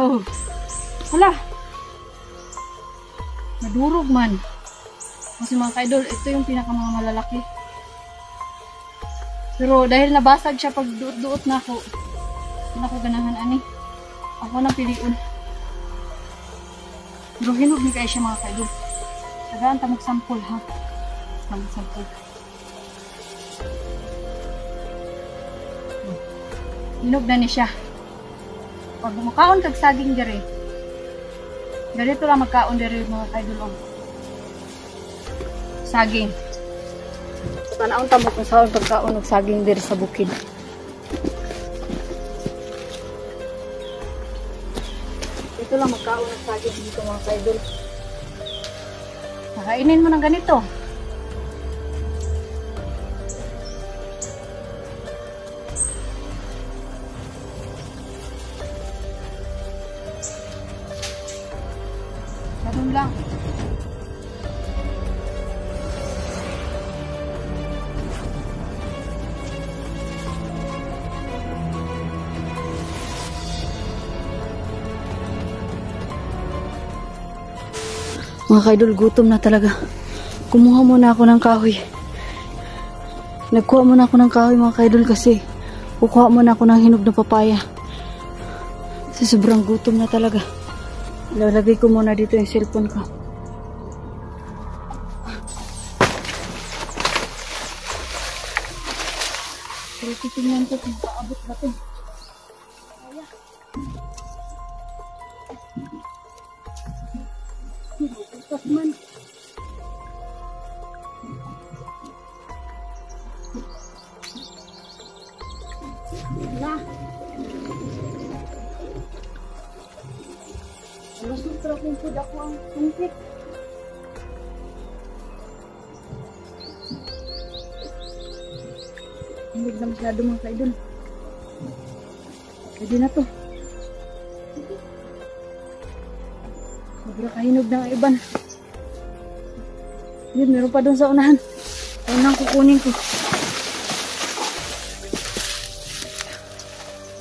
Oh. Hala. Madurog man. Kasi mga ka-idol, ito yung mga malalaki. Pero dahil nabasag siya pag duot-duot na ako, hindi na ako ganahan ani. Ako na piliun. Pero hinog ni kayo siya mga ka-idol. Tagaan ta magsampol ha. Magsampol. Hinog na ni siya. Pag makaon kag saging diri. Ganito lang magkaon diri mga ka-idol. Saging. Tanaon ta mo kung saan pagkaon og saging diri sa bukid. Ito lang magkaon og saging dito mga ka-idol. Nakainin mo ng ganito. Ganun lang. Mga ka-idol, gutom na talaga. Kumuha muna ako ng kahoy. Nagkuha muna ako ng kahoy mga ka-idol kasi kukuha muna ako ng hinog na papaya. Kasi sobrang gutom na talaga. Lalagay ko muna dito yung cellphone ko. Pero titingnan ko kung paabot ba ito. Bukas man. Wala. Alasot pero kung food ako ang tungkit. Hindi na masyado mga ka-idol. Pwede na to. Sobra kahinog ng iban. Yun, meron pa doon sa unahan. Unang kukunin ko.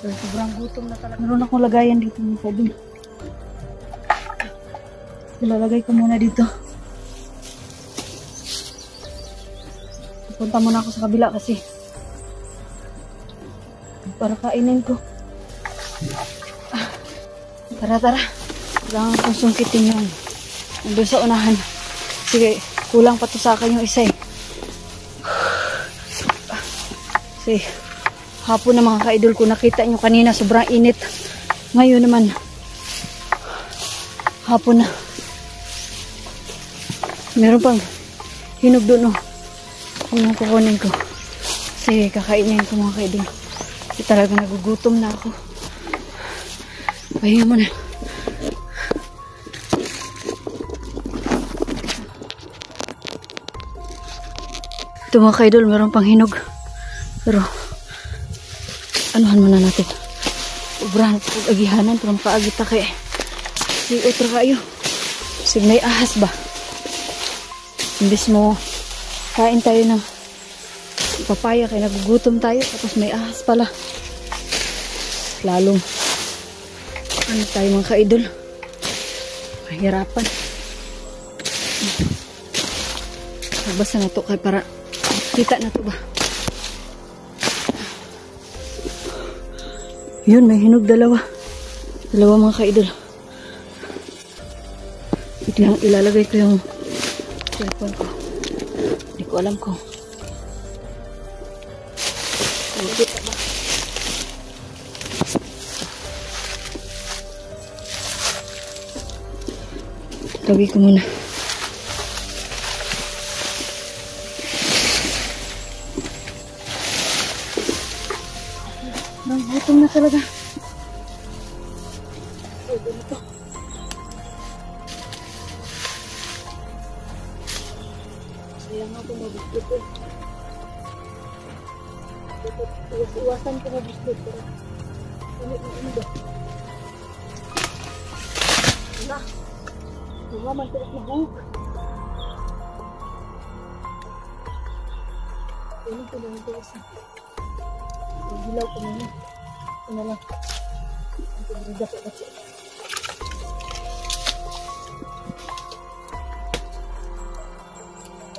So, sobrang gutom na talaga. Meron akong lagayan dito mga ka-idol. Ilalagay ko muna dito. Punta muna ako sa kabila kasi para kainin ko. Tara, tara. Kailangan kong sungkitin yun. Nandun sa unahan. Sige, kulang pa to sa akin yung isa eh. Kasi hapon na mga ka-idol ko, nakita nyo kanina sobrang init. Ngayon naman hapon na. Meron pang hinog doon oh. Kung kukunin ko. Sige, kakainin ko mga ka-idol. Kasi talaga nagugutom na ako. Pahinga mo na. Ito mga ka-idol, meron pang hinog. Pero anuhan muna natin. Ubrahan po agihanan. Pero makaagita kay si otro kayo. Kasi may ahas ba? Imbis mo kain tayo ng papaya kaya nagugutom tayo. Tapos may ahas pala. Lalong ano tayo mga ka-idol. Mahirapan. Magbasa na to kay para kita na to ba. Yun, may hinog dalawa. Dalawa mga ka-idol. Biglang ilalagay ko yung cellphone ko. Hindi ko alam kung kita ba. Lagay ko muna. Gutom na talaga. Ay, ganito. Sayang ako mabiskuit eh. Iwasan ko mabiskuit. Gamit na ano ba? Wala. Mga mantirik na buhok. Ano ko lang ito isa. Gilaw ko muna. Ito na lang. Ito brida ko kasi.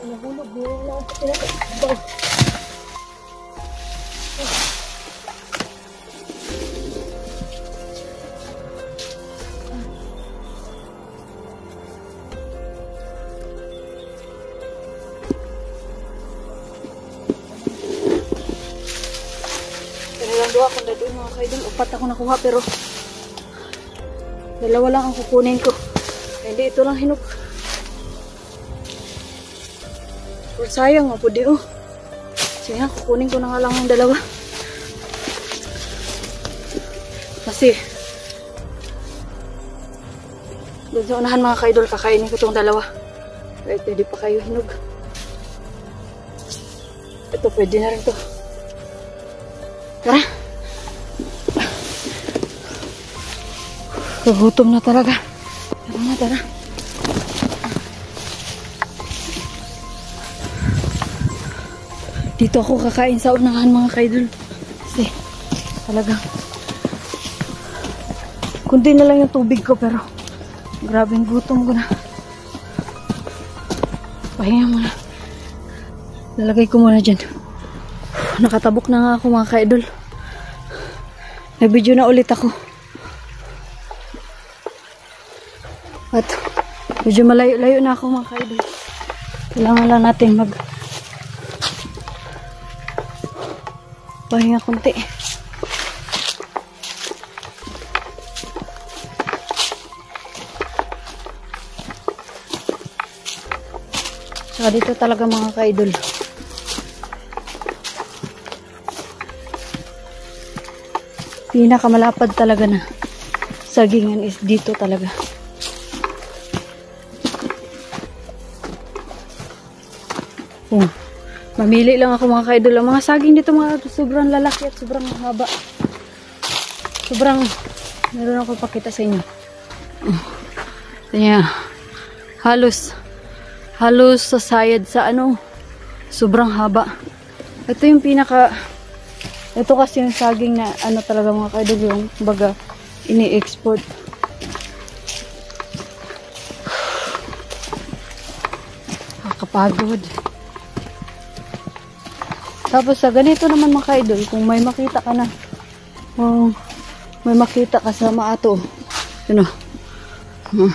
Nahulog mo lang ako pinatay. Dalawa ko na doon mga kaidol. Upat ako nakuha pero dalawa lang ang kukunin ko. Hindi ito lang hinog. Pero sayang ako di oh. Sayang kukunin ko na nga lang ang dalawa. Kasi doon sa unahan mga kaidol kakainin ko itong dalawa. Kahit pwede pa kayo hinog. Ito pwede na rin to. Tara. Gutom na talaga. Tara na, tara. Dito ako kakain sa unahan mga kaidol. Kasi talagang kundi na lang yung tubig ko pero grabing gutom ko na. Pahinga muna. Lalagay ko muna dyan. Nakatabok na nga ako mga kaidol. Nag-video na ulit ako. At medyo malayo-layo na ako mga kaidol. Kailangan lang natin mag pahinga konti. Saka dito talaga mga kaidol. Pinakamalapad talaga na sagingan is dito talaga. Mamili lang ako mga kaidol. Ang mga saging dito mga sobrang lalaki at sobrang haba. Sobrang meron ako pakita sa inyo. Kanya halos sa sayad sa ano sobrang haba. Ito yung ito kasi yung saging na ano talaga mga kaidol yung baga ini-export. Nakakapagod. Tapos sa ganito naman mga kaidol, kung may makita ka na, may makita ka sa maato, yun o.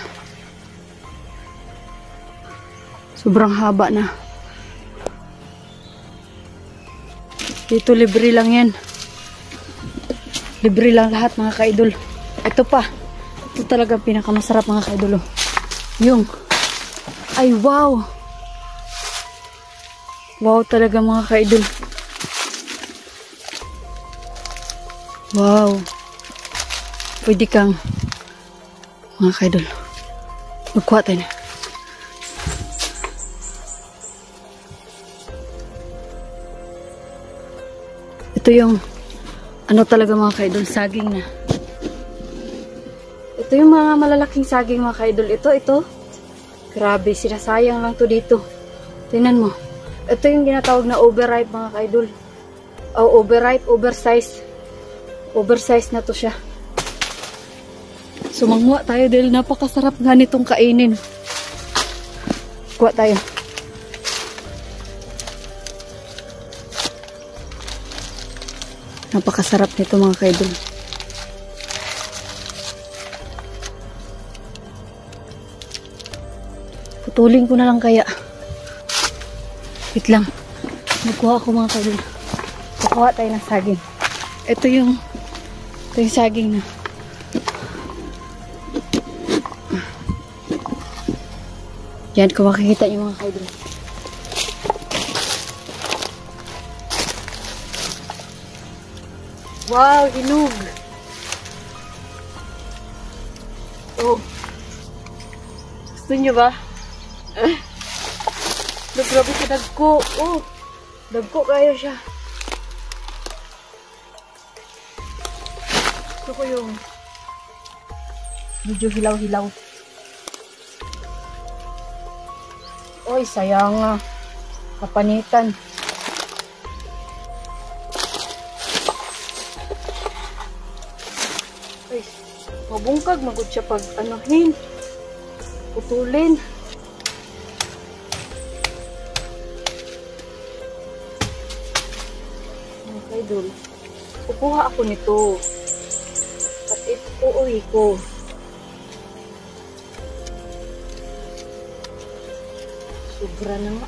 Sobrang haba na. Dito libre lang yan. Libre lang lahat mga kaidol. Ito pa. Ito talaga pinakamasarap mga kaidol. Yung. Ay wow. Wow talaga mga kaidol. Wow. Pwede kang mga kaidol. Magkuha tayo na. Ito yung ano talaga mga kaidol, saging na. Ito yung mga malalaking saging mga kaidol. Ito. Grabe, sinasayang lang to dito. Tingnan mo. Ito yung ginatawag na overripe mga kaidol. O overripe, oversize. Oversize na to siya. So manguha tayo dahil napakasarap nga nitong kainin. Kuha tayo. Napakasarap nito mga kaidol. Putulin ko na lang kaya. Wait lang. Nagkuha ako mga kaidol. Kukuha tayo ng saging. Ito yung saging na. Yan kung makikita yung mga kaidol. Wow, hinog. Oh. Gusto nyo ba? Grabe ka dagko. Oh. Dagko kayo siya. Gusto ko yung medyo hilaw-hilaw. Oy, sayang nga. Kapanitan. Ay, mabungkag. Magod siya pag anuhin. Putulin. ka-idol, kukuha ako nito. At ito uuwi ko. Sobra na nga.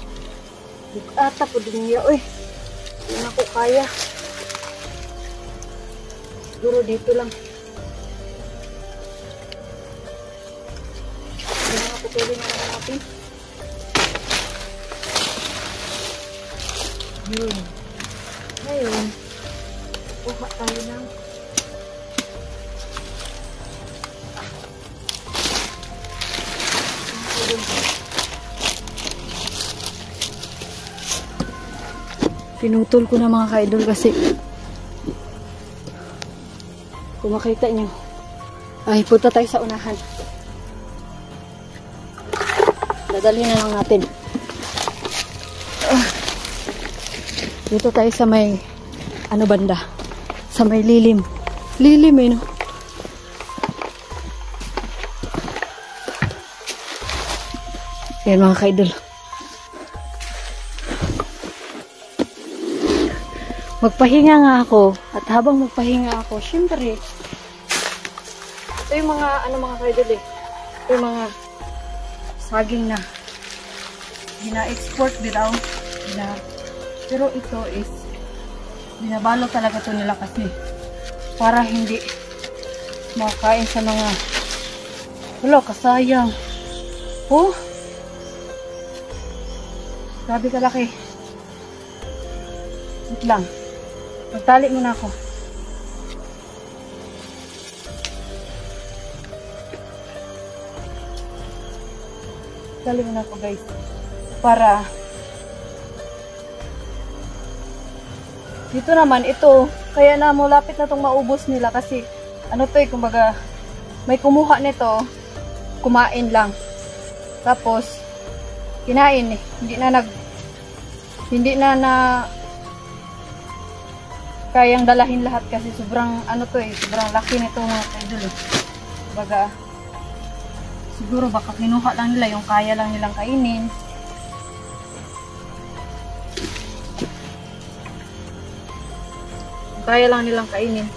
Bukata po din niya. Uy, hindi na ko kaya. Siguro dito lang. Hindi na patuloy na natin. Yun. Ngayon, kuha tayo ng pinutol ko na mga ka-idol kasi kung makita nyo ay punta tayo sa unahan. Dadalhin na lang natin. Dito tayo sa may ano banda, sa may lilim eh, no? Yan mga ka-idol, magpahinga nga ako. At habang magpahinga ako, syempre ito yung mga ano mga ka-idol eh, ito yung mga saging na gina-export bitaw na. Pero ito is binabalo talaga to nila kasi para hindi makain sa mga wala, kasayang. Oh, grabe kalaki. Wait lang, magtali muna ako. Magtali muna ako guys, para dito naman, ito, kaya na malapit na itong maubos nila kasi, ano to eh, kumbaga, may kumuha nito, kumain lang. Tapos, kinain eh. Hindi na kayang dalahin lahat kasi sobrang, ano to eh, sobrang laki nito mga ka-idol eh. Kumbaga, siguro baka kinuha lang nila yung kaya lang nilang kainin. Kaya lang nilang kainin.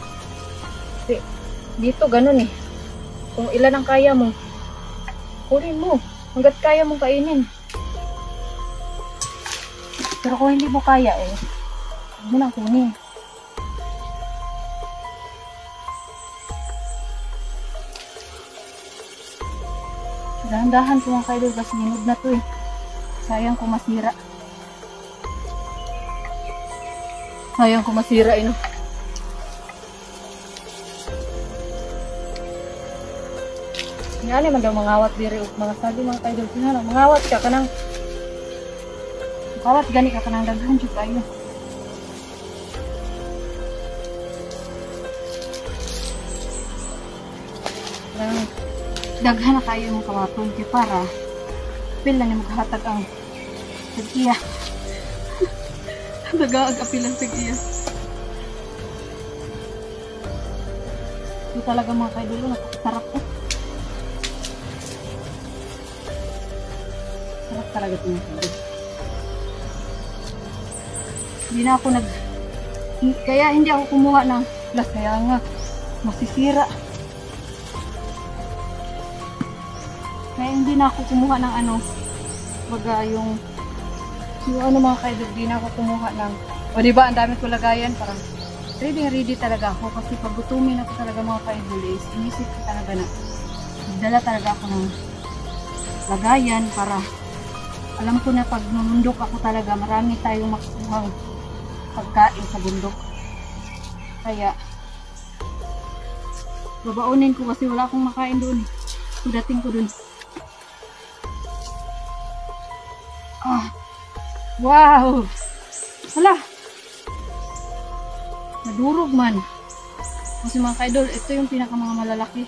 Kasi dito ganun eh. Kung ilan ang kaya mo, kunin mo. Hanggat kaya mong kainin. Pero kung hindi mo kaya eh, huwag mo nang kunin. Dahan-dahan po mga ka-idol kasi hinog na to eh. Sayang kung masira. Sayang kung masira eh, no? Nga naman daw mangawat diri mga sabi mga ka-idol. Kaya mangawat ka kanang mangawat gani ka kanang daghan jud kayo. Daghan na kayo yung kawapon kaya para pila ni maghatag ang tag-iya. Nag-aag apilang tag-iya. Ito talaga mga ka-idol, napakasarap ko. Sarap talaga ito mga ka-idol. Hindi na ako kaya hindi ako kumuha ng plus, kaya nga masisira. Kaya hindi na ako kumuha ng ano, baga yung ano mga ka-idol, hindi na ako kumuha ng, o diba ang dami ko lagayan, parang ready talaga ako kasi pag gutumin ako talaga mga ka-idol is inisip ko talaga na magdala talaga ako ng lagayan para alam ko na pag namundok ako talaga marami tayong makukuhang pagkain sa bundok. Kaya babaunin ko kasi wala akong makain doon eh. Pagdating ko doon, wow! Wala! Nadurog man. Kasi mga ka-idol, ito yung mga malalaki.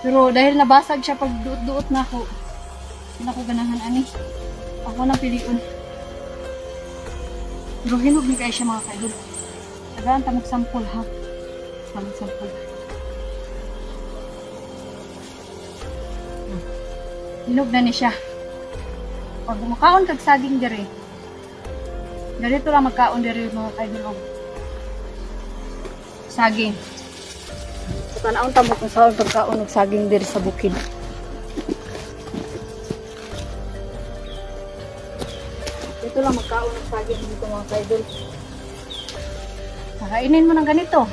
Pero dahil nabasag siya pag duot-duot na ako, hindi na ako ganahan ani. Ako nang piliun. Pero hinog ni kayo siya mga ka-idol. Tagaan tamog sampol ha. Tamog sampol. Hinog na ni siya. Pag makaon kag saging dire, Ganito lang magkaon diri mga kaidol. Saging. So, tanaon tamo kung saan pagkaon ng saging diri sa bukid. Ito lang magkaon ng saging dito mga kaidol. Kakainin mo ng ganito.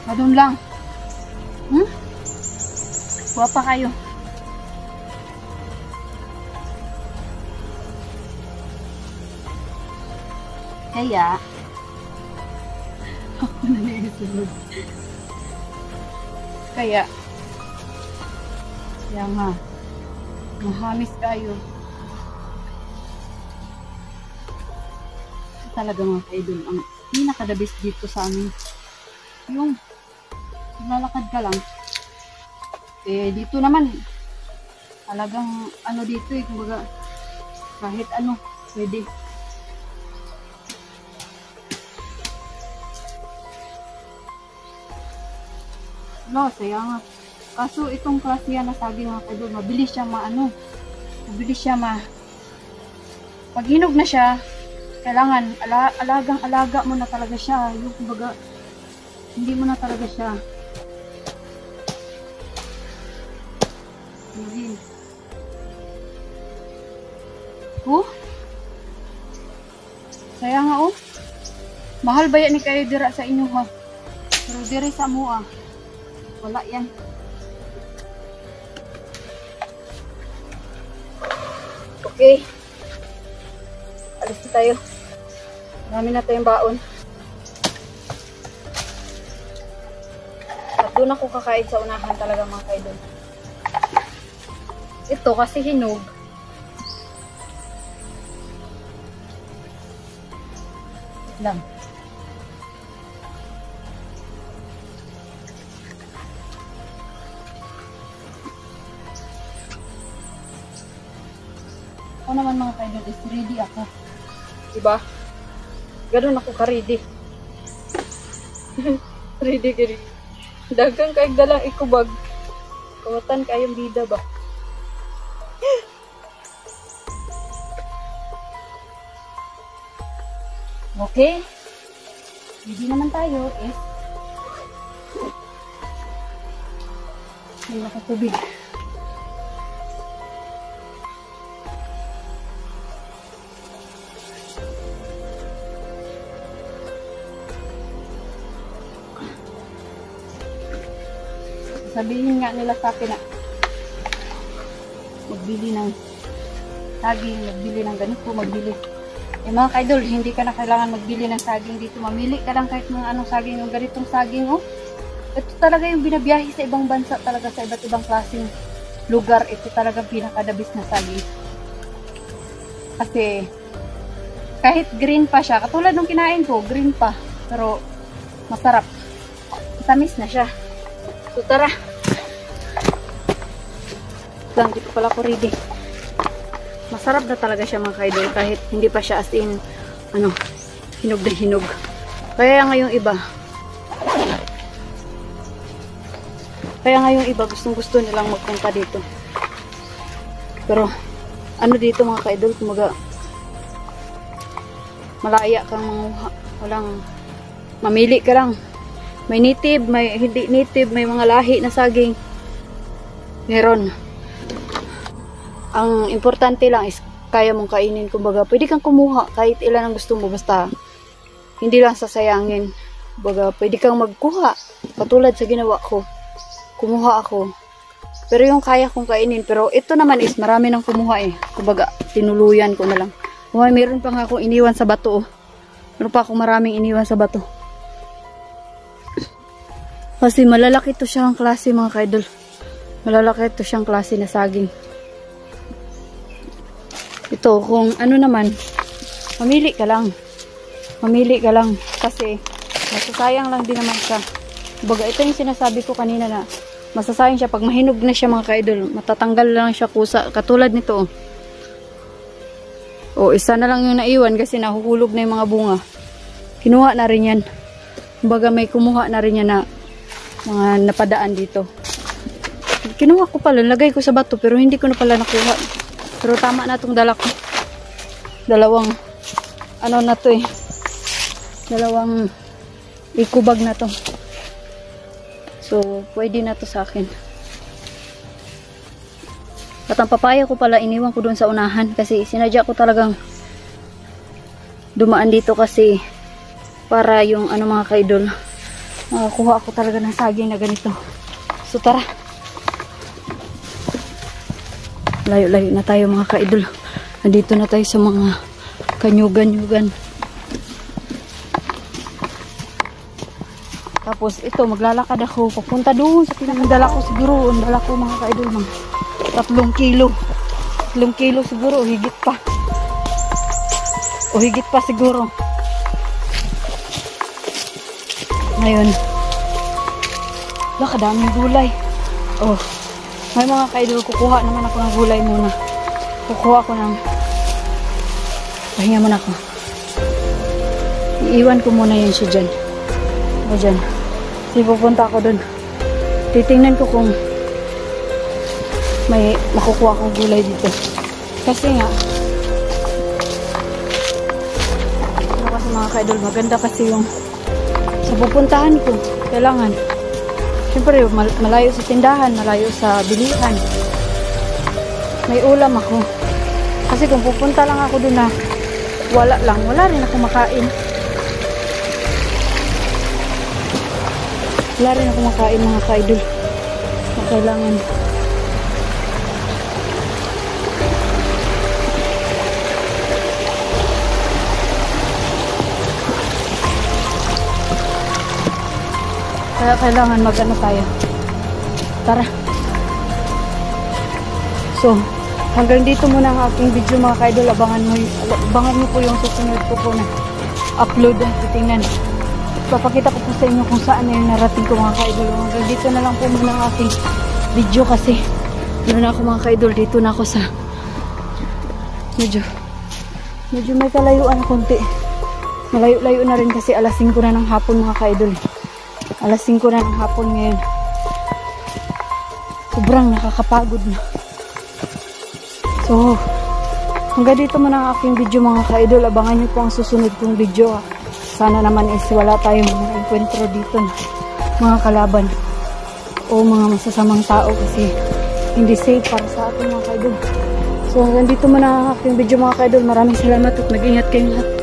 Madun lang. Guwapa kayo. Kaya, ako na naisunod. Kaya nga, mahamis kayo. Talaga mga kaidol, ang pinakadabis dito sa amin. Yung lalakad ka lang. Eh, dito naman, talagang ano dito eh, kumbaga, kahit ano, pwede. No, saya nga. Kaso itong klase yan na saging mga kaidol, mabilis siya mabilis siya pag hinog na siya, kailangan alagang-alaga mo na talaga siya. Yung kumbaga, hindi mo na talaga siya. Hindi. Oh? Saya nga oh. Mahal ba yan ni kayo dira sa inyo ha? Pero dira sa mua. Wala yan. Okay. Alis na tayo. Marami na tayong baon. At doon ako kakain sa unahan talaga mga kaidol. Ito kasi hinog. Lang. Ako naman mga kaidol is ready ako. Diba? Ganun ako ka-ready. Ready. Dagang kahit dalang ikubag. Kawatan kayong bida ba? Okay. Ready naman tayo is may nakatubig. Sabihin nga nila sa akin na magbili ng saging, magbili ng ganito, magbili. Eh mga kaidol, hindi ka na kailangan magbili ng saging dito. Mamili ka lang kahit mga anong saging, yung ganitong saging, oh. Ito talaga yung binabiyahe sa ibang bansa, talaga sa iba't ibang klaseng lugar. Ito talaga pinakadabis na saging. Kasi, kahit green pa siya, katulad nung kinain ko, green pa. Pero, masarap. Matamis na siya. So tara. Lang, dito pala ako ready. Masarap na talaga siya mga kaidol kahit hindi pa siya as in hinog na hinog. Kaya ngayong iba gustong gusto nilang magpunta dito. Pero dito mga kaidol, kumaga malaya kang manguha. Walang mamili ka lang. May native, may hindi native, may mga lahi na saging. Meron. Ang importante lang is kaya mong kainin. Kumbaga, pwede kang kumuha kahit ilan ang gusto mo. Basta, hindi lang sasayangin. Kumbaga, pwede kang magkuha. Katulad sa ginawa ko. Kumuha ako. Pero yung kaya kong kainin. Pero ito naman is marami nang kumuha eh. Kumbaga, tinuluyan ko na lang. Meron pa nga akong iniwan sa bato. Meron pa akong maraming iniwan sa bato. Kasi malalaki to siyang klase mga kaidol. Malalaki to siyang klase na saging. Ito, kung naman, mamili ka lang. Mamili ka lang. Kasi, masasayang lang din naman siya. Baga, ito yung sinasabi ko kanina na masasayang siya. Pag mahinog na siya mga kaidol, matatanggal lang siya kusa. Katulad nito. Isa na lang yung naiwan kasi nahuhulog na yung mga bunga. Kinuha na rin yan. Kumbaga may kumuha na rin niya na mga napadaan dito. Kinuha ko pala, lagay ko sa bato pero hindi ko na pala nakuha. Pero tama na itong dala ko. Dalawang ano na to eh. Dalawang eco bag na to. So, pwede na to sa akin. At ang papaya ko pala, iniwan ko doon sa unahan. Kasi sinadya ko talagang dumaan dito kasi para yung ano mga ka-idol, makakuha ako talaga ng saging na ganito. So, tara. Layo-layo na tayo mga ka-idol. Nandito na tayo sa mga kanyugan-yugan. Tapos ito, maglalakad ako papunta doon sa pinagdala ko siguro. Ang dala ko mga ka-idol, mga 3 kilo. 3 kilo siguro, o higit pa. O higit pa siguro. Ngayon, kadaming gulay. Oh, may mga ka-idol, kukuha naman ako ng gulay muna. Kukuha ko ng pahinga muna ako. Iiwan ko muna yan siya dyan. O dyan. Kasi pupunta ako dun. Titingnan ko kung may makukuha akong gulay dito. Kasi nga, ano kasi mga ka-idol, maganda kasi yung sa pupuntahan ko. Kailangan, syempre, malayo sa tindahan, malayo sa bilihan. May ulam ako. Kasi kung pupunta lang ako dun na wala rin ako makain. Wala rin ako makain mga ka-idol. Kailangan kailangan mag-ano tayo. Tara. So, hanggang dito muna ang aking video mga ka-idol. Abangan nyo po yung susunod ko po na upload. Titingnan. Papakita ko po sa inyo kung saan na yung narating ko mga ka-idol. Hanggang dito na lang po muna ang aking video kasi ano na ako mga ka-idol. Dito na ako sa medyo may kalayuan konti. Malayo-layo na rin kasi alas 5 na ng hapon mga ka-idol. Alas 5 na ng hapon ngayon. Sobrang nakakapagod na. So, hanggang dito muna ang aking video mga ka-idol. Abangan nyo po ang susunod kong video. Sana naman is wala tayong mga enkwentro dito na mga kalaban o mga masasamang tao kasi hindi safe para sa ating mga ka-idol. So, hanggang dito muna ang aking video mga ka-idol. Maraming salamat at mag-ingat kayong lahat.